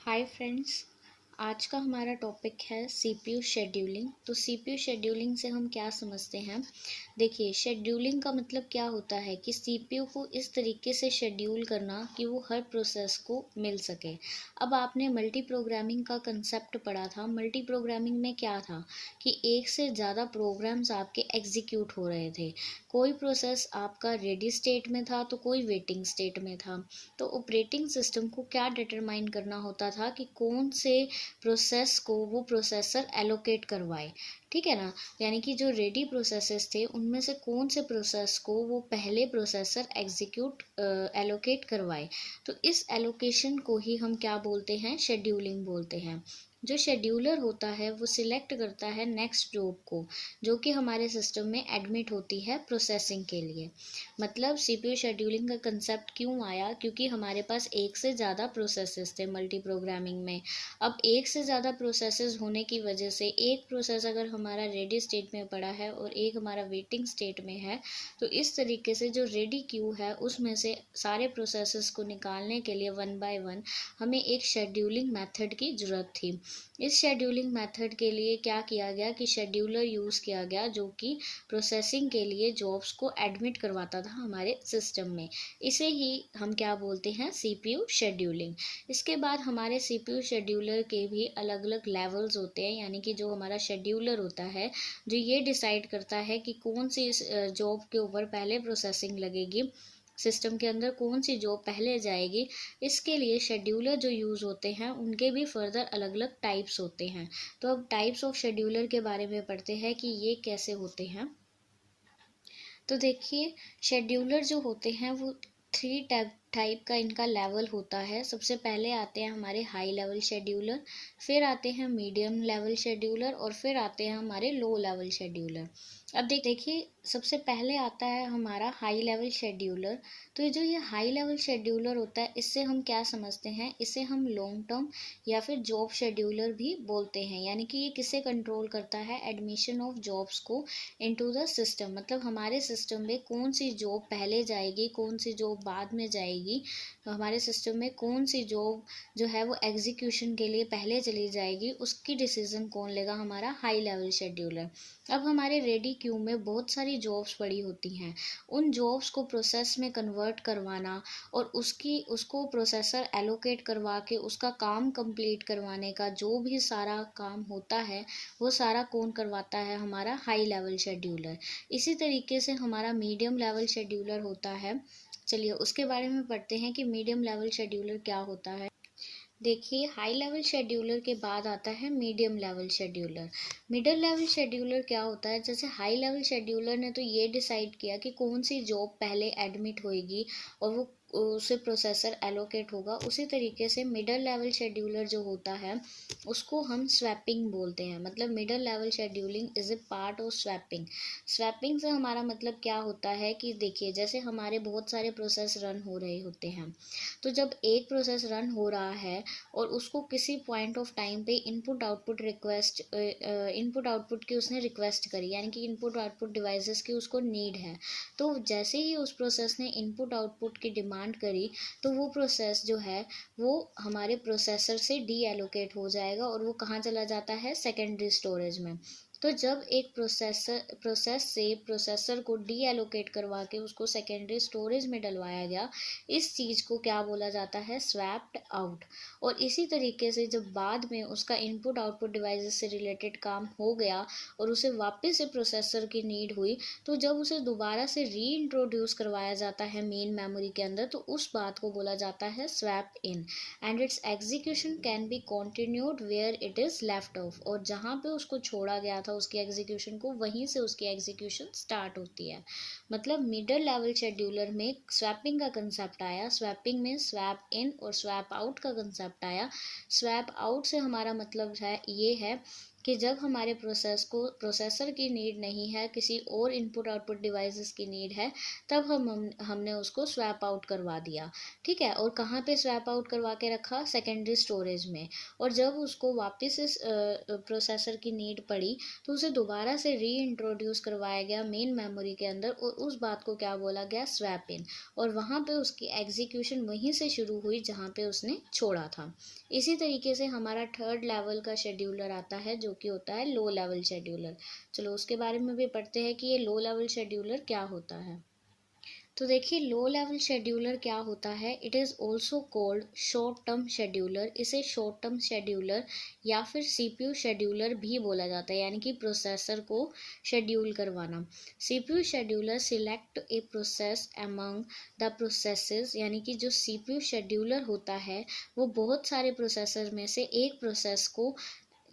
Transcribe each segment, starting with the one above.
Hi friends. आज का हमारा टॉपिक है सीपीयू शेड्यूलिंग। तो सीपीयू शेड्यूलिंग से हम क्या समझते हैं। देखिए, शेड्यूलिंग का मतलब क्या होता है कि सीपीयू को इस तरीके से शेड्यूल करना कि वो हर प्रोसेस को मिल सके। अब आपने मल्टी प्रोग्रामिंग का कंसेप्ट पढ़ा था। मल्टी प्रोग्रामिंग में क्या था कि एक से ज़्यादा प्रोग्राम्स आपके एग्जीक्यूट हो रहे थे। कोई प्रोसेस आपका रेडी स्टेट में था तो कोई वेटिंग स्टेट में था। तो ऑपरेटिंग सिस्टम को क्या डिटरमाइन करना होता था कि कौन से प्रोसेस को वो प्रोसेसर एलोकेट करवाए। ठीक है ना। यानी कि जो रेडी प्रोसेसेस थे उनमें से कौन से प्रोसेस को वो पहले प्रोसेसर एग्जीक्यूट एलोकेट करवाए। तो इस एलोकेशन को ही हम क्या बोलते हैं, शेड्यूलिंग बोलते हैं। जो शेड्यूलर होता है वो सिलेक्ट करता है नेक्स्ट जॉब को जो कि हमारे सिस्टम में एडमिट होती है प्रोसेसिंग के लिए। मतलब सीपीयू शेड्यूलिंग का कंसेप्ट क्यों आया, क्योंकि हमारे पास एक से ज़्यादा प्रोसेसेस थे मल्टी प्रोग्रामिंग में। अब एक से ज़्यादा प्रोसेसेस होने की वजह से एक प्रोसेस अगर हमारा रेडी स्टेट में पड़ा है और एक हमारा वेटिंग स्टेट में है, तो इस तरीके से जो रेडी क्यू है उसमें से सारे प्रोसेसेस को निकालने के लिए वन बाय वन हमें एक शेड्यूलिंग मेथड की ज़रूरत थी। इस शेड्यूलिंग मेथड के लिए क्या किया गया कि शेड्यूलर यूज़ किया गया जो कि प्रोसेसिंग के लिए जॉब्स को एडमिट करवाता था हमारे सिस्टम में। इसे ही हम क्या बोलते हैं, सीपीयू शेड्यूलिंग। इसके बाद हमारे सीपीयू शेड्यूलर के भी अलग अलग लेवल्स होते हैं। यानी कि जो हमारा शेड्यूलर होता है जो ये डिसाइड करता है कि कौन सी जॉब के ऊपर पहले प्रोसेसिंग लगेगी, सिस्टम के अंदर कौन सी जॉब पहले जाएगी। इसके लिए शेड्यूलर जो यूज़ होते हैं उनके भी फर्दर अलग अलग टाइप्स होते हैं। तो अब टाइप्स ऑफ शेड्यूलर के बारे में पढ़ते हैं कि ये कैसे होते हैं। तो देखिए, शेड्यूलर जो होते हैं वो थ्री टाइप का इनका लेवल होता है। सबसे पहले आते हैं हमारे हाई लेवल शेड्यूलर, फिर आते हैं मीडियम लेवल शेड्यूलर और फिर आते हैं हमारे लो लेवल शेड्यूलर। अब देखिए, सबसे पहले आता है हमारा हाई लेवल शेड्यूलर। तो ये हाई लेवल शेड्यूलर होता है, इससे हम क्या समझते हैं, इसे हम लॉन्ग टर्म या फिर जॉब शेड्यूलर भी बोलते हैं। यानी कि ये किसे कंट्रोल करता है, एडमिशन ऑफ जॉब्स को इनटू द सिस्टम। मतलब हमारे सिस्टम में कौन सी जॉब पहले जाएगी, कौन सी जॉब बाद में जाएगी, हमारे सिस्टम में कौन सी जॉब जो है वो एग्जीक्यूशन के लिए पहले चली जाएगी, उसकी डिसीजन कौन लेगा, हमारा हाई लेवल शेड्यूलर। अब हमारे रेडी क्यू में बहुत सारी जॉब्स पड़ी होती हैं। उन जॉब्स को प्रोसेस में कन्वर्ट करवाना और उसको प्रोसेसर एलोकेट करवा के उसका काम कंप्लीट करवाने का जो भी सारा काम होता है वो सारा कौन करवाता है, हमारा हाई लेवल शेड्यूलर। इसी तरीके से हमारा मीडियम लेवल शेड्यूलर होता है। चलिए उसके बारे में पढ़ते हैं कि मीडियम लेवल शेड्यूलर क्या होता है। देखिए, हाई लेवल शेड्यूलर के बाद आता है medium level scheduler. Middle level scheduler क्या होता है, जैसे हाई लेवल शेड्यूलर ने तो ये डिसाइड किया कि कौन सी जॉब पहले एडमिट होएगी और वो उसे प्रोसेसर एलोकेट होगा। उसी तरीके से मिडिल लेवल शेड्यूलर जो होता है उसको हम स्वैपिंग बोलते हैं। मतलब middle level scheduling is a part of swapping. Swapping से हमारा मतलब क्या होता है कि देखिए, जैसे हमारे बहुत सारे प्रोसेस रन हो रहे होते हैं, तो जब एक प्रोसेस रन हो रहा है और उसको किसी पॉइंट ऑफ टाइम पे इनपुट आउटपुट की उसने रिक्वेस्ट करी, यानी कि इनपुट आउटपुट डिवाइसेस की उसको नीड है। तो जैसे ही उस प्रोसेस ने इनपुट आउटपुट की डिमांड करी तो वो प्रोसेस जो है वो हमारे प्रोसेसर से डी एलोकेट हो जाएगा और वो कहाँ चला जाता है, सेकेंडरी स्टोरेज में। तो जब एक प्रोसेस से प्रोसेसर को डी एलोकेट करवा के उसको सेकेंडरी स्टोरेज में डलवाया गया, इस चीज़ को क्या बोला जाता है, स्वैप्ड आउट। और इसी तरीके से जब बाद में उसका इनपुट आउटपुट डिवाइसेस से रिलेटेड काम हो गया और उसे वापस से प्रोसेसर की नीड हुई, तो जब उसे दोबारा से री इंट्रोड्यूस करवाया जाता है मेन मेमोरी के अंदर, तो उस बात को बोला जाता है swap in. And its execution can be continued where it is left off. और जहाँ पे उसको छोड़ा गया था उसकी एग्जीक्यूशन को, वहीं से उसकी एग्जीक्यूशन स्टार्ट होती है। मतलब मिडिल लेवल शेड्यूलर में स्वैपिंग का कंसेप्ट आया, स्वैपिंग में स्वैप इन और स्वैप आउट का कंसेप्ट आया। स्वैप आउट से हमारा मतलब है ये है कि जब हमारे प्रोसेसर की नीड नहीं है, किसी और इनपुट आउटपुट डिवाइसेस की नीड है, तब हमने उसको स्वैप आउट करवा दिया। ठीक है, और कहाँ पे स्वैप आउट करवा के रखा? सेकेंडरी स्टोरेज में। और जब उसको वापस इस प्रोसेसर की नीड पड़ी तो उसे दोबारा से री इंट्रोड्यूस करवाया गया मेन मेमोरी के अंदर, और उस बात को क्या बोला गया? Swap in. और वहाँ पे उसकी एग्जीक्यूशन वहीं से शुरू हुई जहाँ पे उसने छोड़ा था। इसी तरीके से हमारा थर्ड लेवल का शेड्यूलर आता है जो कि होता है लो लेवल शेड्यूलर। चलो उसके बारे में भी पढ़ते हैं कि ये लो लेवल शेड्यूलर क्या होता है। तो देखिए, लो लेवल शेड्यूलर क्या होता है? It is also called short term scheduler. इसे शॉर्ट टर्म शेड्यूलर या फिर सीपीयू शेड्यूलर भी बोला जाता है, यानी कि प्रोसेसर को शेड्यूल करवाना। CPU scheduler select a process among the processes, यानी कि जो सीपीयू शेड्यूलर होता है वो बहुत सारे प्रोसेसर में से एक प्रोसेस को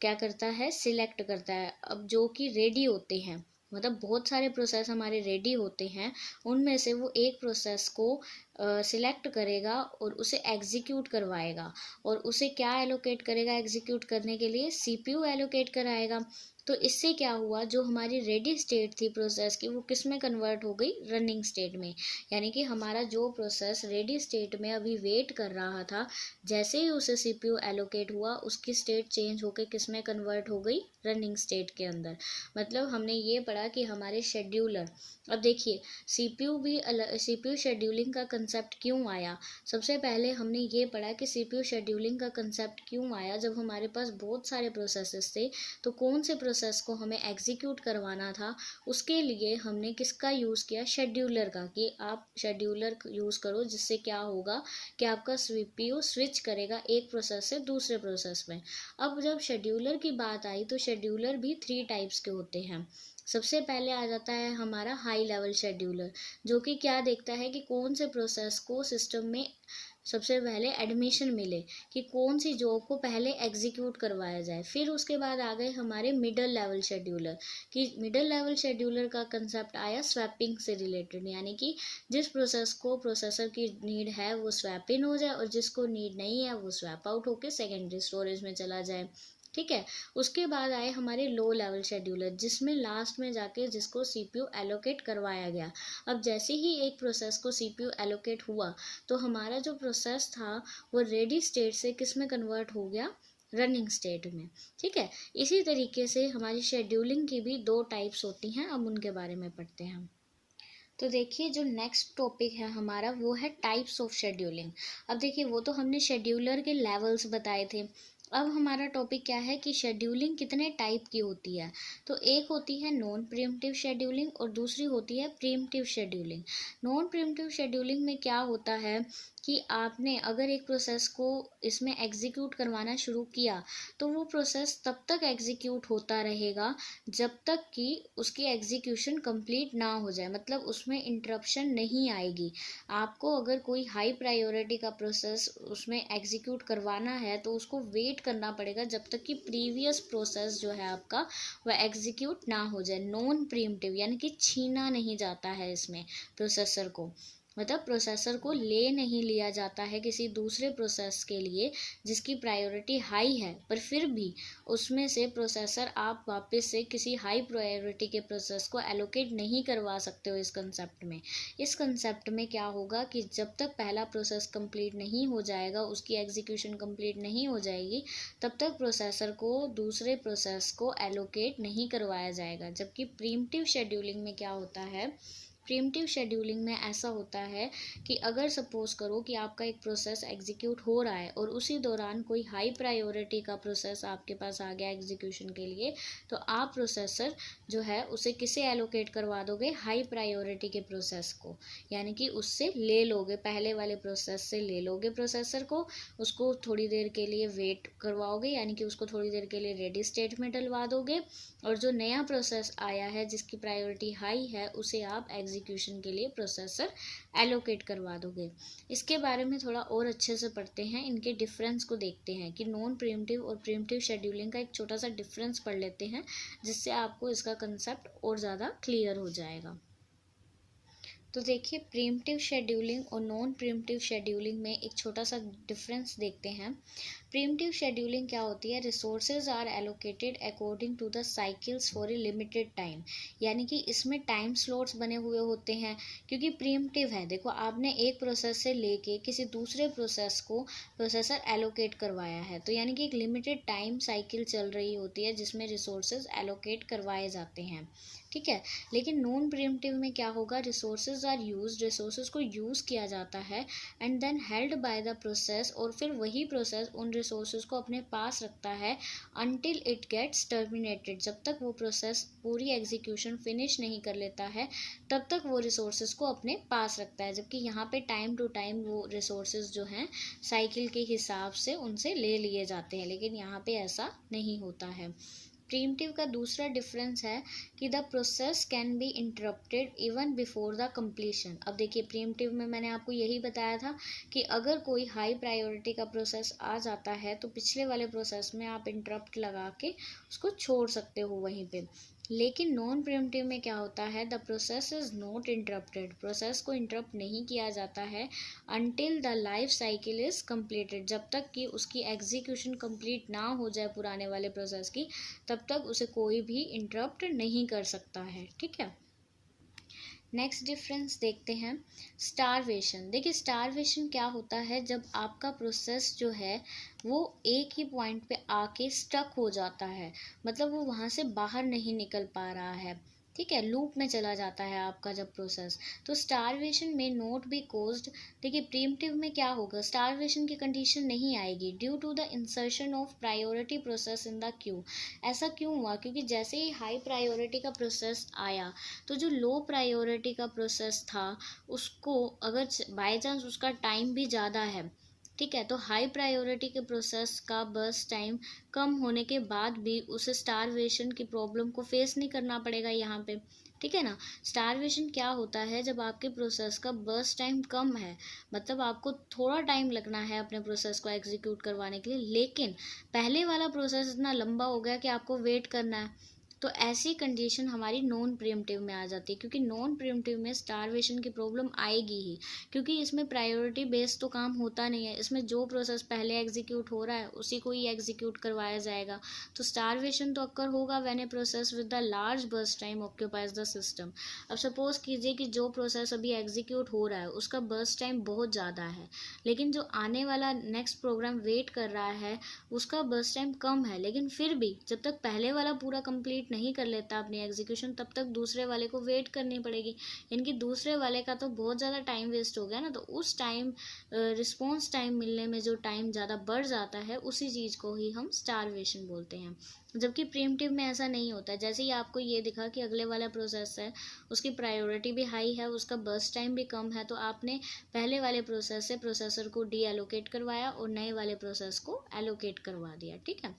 क्या करता है? सिलेक्ट करता है। अब जो कि रेडी होते हैं, मतलब बहुत सारे प्रोसेस हमारे रेडी होते हैं, उनमें से वो एक प्रोसेस को सिलेक्ट करेगा और उसे एग्जीक्यूट करवाएगा। और उसे क्या एलोकेट करेगा? एग्जीक्यूट करने के लिए सीपीयू एलोकेट कराएगा। तो इससे क्या हुआ? जो हमारी रेडी स्टेट थी प्रोसेस की, वो किस में कन्वर्ट हो गई? रनिंग स्टेट में। यानी कि हमारा जो प्रोसेस रेडी स्टेट में अभी वेट कर रहा था, जैसे ही उसे सीपीयू एलोकेट हुआ, उसकी स्टेट चेंज होकर किस में कन्वर्ट हो गई? रनिंग स्टेट के अंदर। मतलब हमने ये पढ़ा कि हमारे शेड्यूलर, अब देखिए सीपीयू शेड्यूलिंग का कंसेप्ट क्यों आया? सबसे पहले हमने ये पढ़ा कि सीपीयू शेड्यूलिंग का कंसेप्ट क्यों आया। जब हमारे पास बहुत सारे प्रोसेसेस थे तो कौन से प्रोसेस को हमें एग्जीक्यूट करवाना था, उसके लिए हमने किसका यूज़ किया? शेड्यूलर का, कि आप शेड्यूलर यूज़ करो, जिससे क्या होगा कि आपका सीपीयू स्विच करेगा एक प्रोसेस से दूसरे प्रोसेस में। अब जब शेड्यूलर की बात आई तो शेड्यूलर भी 3 टाइप्स के होते हैं। सबसे पहले आ जाता है हमारा हाई लेवल शेड्यूलर, जो कि क्या देखता है कि कौन से प्रोसेस को सिस्टम में सबसे पहले एडमिशन मिले, कि कौन सी जॉब को पहले एग्जीक्यूट करवाया जाए। फिर उसके बाद आ गए हमारे मिडल लेवल शेड्यूलर, कि मिडल लेवल शेड्यूलर का कंसेप्ट आया स्वैपिंग से रिलेटेड, यानी कि जिस प्रोसेस को प्रोसेसर की नीड है वो स्वैप इन हो जाए और जिसको नीड नहीं है वो स्वैप आउट होकर सेकेंडरी स्टोरेज में चला जाए। ठीक है, उसके बाद आए हमारे लो लेवल शेड्यूलर, जिसमें लास्ट में जाके जिसको सीपीयू एलोकेट करवाया गया। अब जैसे ही एक प्रोसेस को सीपीयू एलोकेट हुआ तो हमारा जो प्रोसेस था वो रेडी स्टेट से किस में कन्वर्ट हो गया? रनिंग स्टेट में। ठीक है, इसी तरीके से हमारी शेड्यूलिंग की भी 2 टाइप्स होती हैं। अब उनके बारे में पढ़ते हैं। तो देखिए, जो नेक्स्ट टॉपिक है हमारा वो है टाइप्स ऑफ शेड्यूलिंग। अब देखिए, वो तो हमने शेड्यूलर के लेवल्स बताए थे। अब हमारा टॉपिक क्या है कि शेड्यूलिंग कितने टाइप की होती है। तो एक होती है नॉन प्रीएम्प्टिव शेड्यूलिंग और दूसरी होती है pre-emptive scheduling. Non pre-emptive scheduling में क्या होता है कि आपने अगर एक प्रोसेस को इसमें एग्जीक्यूट करवाना शुरू किया तो वो प्रोसेस तब तक एग्जीक्यूट होता रहेगा जब तक कि उसकी एग्जीक्यूशन कंप्लीट ना हो जाए, मतलब उसमें इंटरप्शन नहीं आएगी। आपको अगर कोई हाई प्रायोरिटी का प्रोसेस उसमें एग्जीक्यूट करवाना है तो उसको वेट करना पड़ेगा जब तक कि प्रीवियस प्रोसेस जो है आपका वह एग्जीक्यूट ना हो जाए। नॉन प्रीएम्प्टिव यानी कि छीना नहीं जाता है इसमें प्रोसेसर को, मतलब प्रोसेसर को ले नहीं लिया जाता है किसी दूसरे प्रोसेस के लिए जिसकी प्रायोरिटी हाई है, पर फिर भी उसमें से प्रोसेसर आप वापस से किसी हाई प्रायोरिटी के प्रोसेस को एलोकेट नहीं करवा सकते हो। इस कंसेप्ट में क्या होगा कि जब तक पहला प्रोसेस कंप्लीट नहीं हो जाएगा, उसकी एग्जीक्यूशन कंप्लीट नहीं हो जाएगी, तब तक प्रोसेसर को दूसरे प्रोसेस को एलोकेट नहीं करवाया जाएगा। जबकि प्रीएम्प्टिव शेड्यूलिंग में क्या होता है? प्रीएम्प्टिव शेड्यूलिंग में ऐसा होता है कि अगर सपोज करो कि आपका एक प्रोसेस एग्जीक्यूट हो रहा है और उसी दौरान कोई हाई प्रायोरिटी का प्रोसेस आपके पास आ गया एग्जीक्यूशन के लिए, तो आप प्रोसेसर जो है उसे किसे एलोकेट करवा दोगे? हाई प्रायोरिटी के प्रोसेस को, यानी कि उससे ले लोगे, पहले वाले प्रोसेस से ले लोगे प्रोसेसर को, उसको थोड़ी देर के लिए वेट करवाओगे, यानी कि उसको थोड़ी देर के लिए रेडी स्टेट में डलवा दोगे, और जो नया प्रोसेस आया है जिसकी प्रायोरिटी हाई है उसे आप एग्जीक्यूशन के लिए प्रोसेसर एलोकेट करवा दोगे। इसके बारे में थोड़ा और अच्छे से पढ़ते हैं, इनके डिफरेंस को देखते हैं कि नॉन प्रीएम्प्टिव और प्रीएम्प्टिव शेड्यूलिंग का एक छोटा सा डिफरेंस पढ़ लेते हैं, जिससे आपको इसका कंसेप्ट और ज़्यादा क्लियर हो जाएगा। तो देखिए, प्रीम्प्टिव शेड्यूलिंग और नॉन प्रीम्प्टिव शेड्यूलिंग में एक छोटा सा डिफरेंस देखते हैं। प्रीम्प्टिव शेड्यूलिंग क्या होती है? Resources are allocated according to the cycles for a limited time, यानी कि इसमें टाइम स्लॉट्स बने हुए होते हैं। क्योंकि प्रीम्प्टिव है, देखो आपने एक प्रोसेस से लेके किसी दूसरे प्रोसेस को प्रोसेसर एलोकेट करवाया है, तो यानी कि एक लिमिटेड टाइम साइकिल चल रही होती है जिसमें रिसोर्सेज एलोकेट करवाए जाते हैं, ठीक है। लेकिन नॉन प्रीम्प्टिव में क्या होगा? रिसोर्सेज आर यूज्ड, रिसोर्सेज को यूज़ किया जाता है and then held by the process, और फिर वही प्रोसेस उन रिसोर्सेज को अपने पास रखता है अनटिल इट गेट्स टर्मिनेटेड। जब तक वो प्रोसेस पूरी एग्जीक्यूशन फिनिश नहीं कर लेता है तब तक वो रिसोर्सेज को अपने पास रखता है। जबकि यहाँ पे टाइम टू टाइम वो रिसोर्सेज जो हैं साइकिल के हिसाब से उनसे ले लिए जाते हैं, लेकिन यहाँ पे ऐसा नहीं होता है। प्रीम्प्टिव का दूसरा डिफरेंस है कि the process can be interrupted even before the completion. अब देखिए, प्रीम्प्टिव में मैंने आपको यही बताया था कि अगर कोई हाई प्रायोरिटी का प्रोसेस आ जाता है तो पिछले वाले प्रोसेस में आप इंटरप्ट लगा के उसको छोड़ सकते हो वहीं पे। लेकिन नॉन प्रीम्प्टिव में क्या होता है? The process is not interrupted, process को इंटरप्ट नहीं किया जाता है until the life cycle is completed, जब तक कि उसकी एग्जीक्यूशन कंप्लीट ना हो जाए पुराने वाले प्रोसेस की, तब तक उसे कोई भी इंटरप्ट नहीं कर सकता है, ठीक है। नेक्स्ट डिफरेंस देखते हैं, स्टारवेशन। देखिए, स्टारवेशन क्या होता है? जब आपका प्रोसेस जो है वो एक ही पॉइंट पे आके स्टक हो जाता है, मतलब वो वहाँ से बाहर नहीं निकल पा रहा है, ठीक है, लूप में चला जाता है आपका जब प्रोसेस। तो स्टारवेशन में नोट बी कोज्ड। देखिए, प्रीम्प्टिव में क्या होगा? स्टारवेशन की कंडीशन नहीं आएगी due to the insertion of priority process in the queue. ऐसा क्यों हुआ? क्योंकि जैसे ही हाई प्रायोरिटी का प्रोसेस आया तो जो लो प्रायोरिटी का प्रोसेस था उसको, अगर बाय चांस उसका टाइम भी ज़्यादा है, ठीक है, तो हाई प्रायोरिटी के प्रोसेस का बर्स्ट टाइम कम होने के बाद भी उसे स्टारवेशन की प्रॉब्लम को फेस नहीं करना पड़ेगा यहाँ पे, ठीक है ना। स्टारवेशन क्या होता है? जब आपके प्रोसेस का बर्स्ट टाइम कम है, मतलब आपको थोड़ा टाइम लगना है अपने प्रोसेस को एग्जीक्यूट करवाने के लिए, लेकिन पहले वाला प्रोसेस इतना लंबा हो गया कि आपको वेट करना है, तो ऐसी कंडीशन हमारी नॉन प्रीम्प्टिव में आ जाती है। क्योंकि नॉन प्रीम्प्टिव में स्टारवेशन की प्रॉब्लम आएगी ही, क्योंकि इसमें प्रायोरिटी बेस्ड तो काम होता नहीं है, इसमें जो प्रोसेस पहले एग्जीक्यूट हो रहा है उसी को ही एग्जीक्यूट करवाया जाएगा। तो स्टारवेशन तो अक्कर होगा when a process with the large burst time occupies the system. अब सपोज कीजिए कि जो प्रोसेस अभी एग्जीक्यूट हो रहा है उसका बर्स्ट टाइम बहुत ज़्यादा है, लेकिन जो आने वाला नेक्स्ट प्रोग्राम वेट कर रहा है उसका बर्स्ट टाइम कम है, लेकिन फिर भी जब तक पहले वाला पूरा कंप्लीट नहीं कर लेता अपनी एग्जीक्यूशन तब तक दूसरे वाले को वेट करनी पड़ेगी। इनकी दूसरे वाले का तो बहुत ज़्यादा टाइम वेस्ट हो गया ना, तो उस टाइम रिस्पॉन्स टाइम मिलने में जो टाइम ज़्यादा बढ़ जाता है उसी चीज़ को ही हम स्टारवेशन बोलते हैं। जबकि प्रीम्प्टिव में ऐसा नहीं होता है। जैसे ही आपको ये दिखा कि अगले वाला प्रोसेस है उसकी प्रायोरिटी भी हाई है, उसका बर्स्ट टाइम भी कम है, तो आपने पहले वाले प्रोसेस से प्रोसेसर को डी एलोकेट करवाया और नए वाले प्रोसेस को एलोकेट करवा दिया, ठीक है।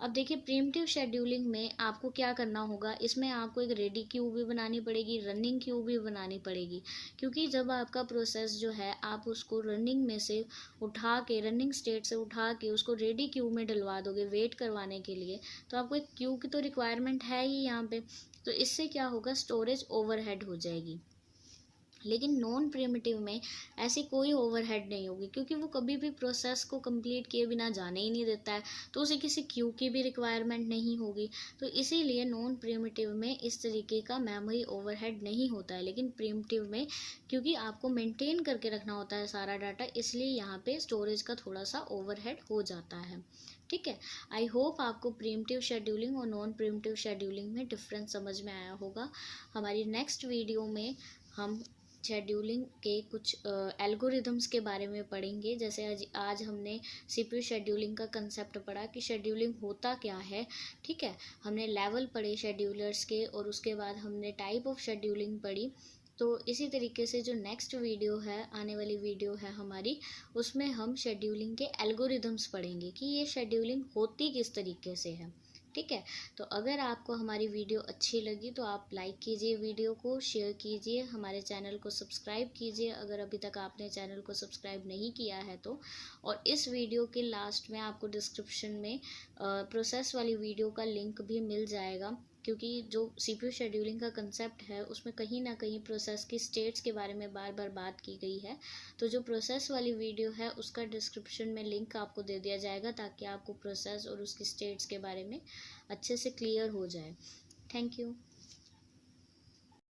अब देखिए, प्रीम्प्टिव शेड्यूलिंग में आपको क्या करना होगा? इसमें आपको एक रेडी क्यू भी बनानी पड़ेगी, रनिंग क्यू भी बनानी पड़ेगी। क्योंकि जब आपका प्रोसेस जो है आप उसको रनिंग में से उठा के, रनिंग स्टेट से उठा के उसको रेडी क्यू में डलवा दोगे वेट करवाने के लिए, तो आपको एक क्यू की तो रिक्वायरमेंट है ही यहाँ पे। तो इससे क्या होगा? स्टोरेज ओवरहेड हो जाएगी। लेकिन नॉन प्रिमिटिव में ऐसी कोई ओवरहेड नहीं होगी, क्योंकि वो कभी भी प्रोसेस को कंप्लीट किए बिना जाने ही नहीं देता है, तो उसे किसी क्यू की भी रिक्वायरमेंट नहीं होगी। तो इसीलिए नॉन प्रिमिटिव में इस तरीके का मेमोरी ओवरहेड नहीं होता है। लेकिन प्रिमिटिव में क्योंकि आपको मेंटेन करके रखना होता है सारा डाटा, इसलिए यहाँ पे स्टोरेज का थोड़ा सा ओवरहेड हो जाता है, ठीक है। आई होप आपको प्रीम्प्टिव शेड्यूलिंग और नॉन प्रीम्प्टिव शेड्यूलिंग में डिफरेंस समझ में आया होगा। हमारी नेक्स्ट वीडियो में हम शेड्यूलिंग के कुछ एल्गोरिदम्स के बारे में पढ़ेंगे। जैसे आज हमने सीपीयू शेड्यूलिंग का कंसेप्ट पढ़ा कि शेड्यूलिंग होता क्या है, ठीक है। हमने लेवल पढ़े शेड्यूलर्स के, और उसके बाद हमने टाइप ऑफ शेड्यूलिंग पढ़ी। तो इसी तरीके से जो नेक्स्ट वीडियो है, आने वाली वीडियो है हमारी, उसमें हम शेड्यूलिंग के एल्गोरिदम्स पढ़ेंगे कि ये शेड्यूलिंग होती किस तरीके से है, ठीक है। तो अगर आपको हमारी वीडियो अच्छी लगी तो आप लाइक कीजिए, वीडियो को शेयर कीजिए, हमारे चैनल को सब्सक्राइब कीजिए अगर अभी तक आपने चैनल को सब्सक्राइब नहीं किया है तो। और इस वीडियो के लास्ट में आपको डिस्क्रिप्शन में प्रोसेस वाली वीडियो का लिंक भी मिल जाएगा क्योंकि जो CPU शेड्यूलिंग का कंसेप्ट है उसमें कहीं ना कहीं प्रोसेस की स्टेट्स के बारे में बार बार बात की गई है। तो जो प्रोसेस वाली वीडियो है उसका डिस्क्रिप्शन में लिंक आपको दे दिया जाएगा, ताकि आपको प्रोसेस और उसकी स्टेट्स के बारे में अच्छे से क्लियर हो जाए। Thank you.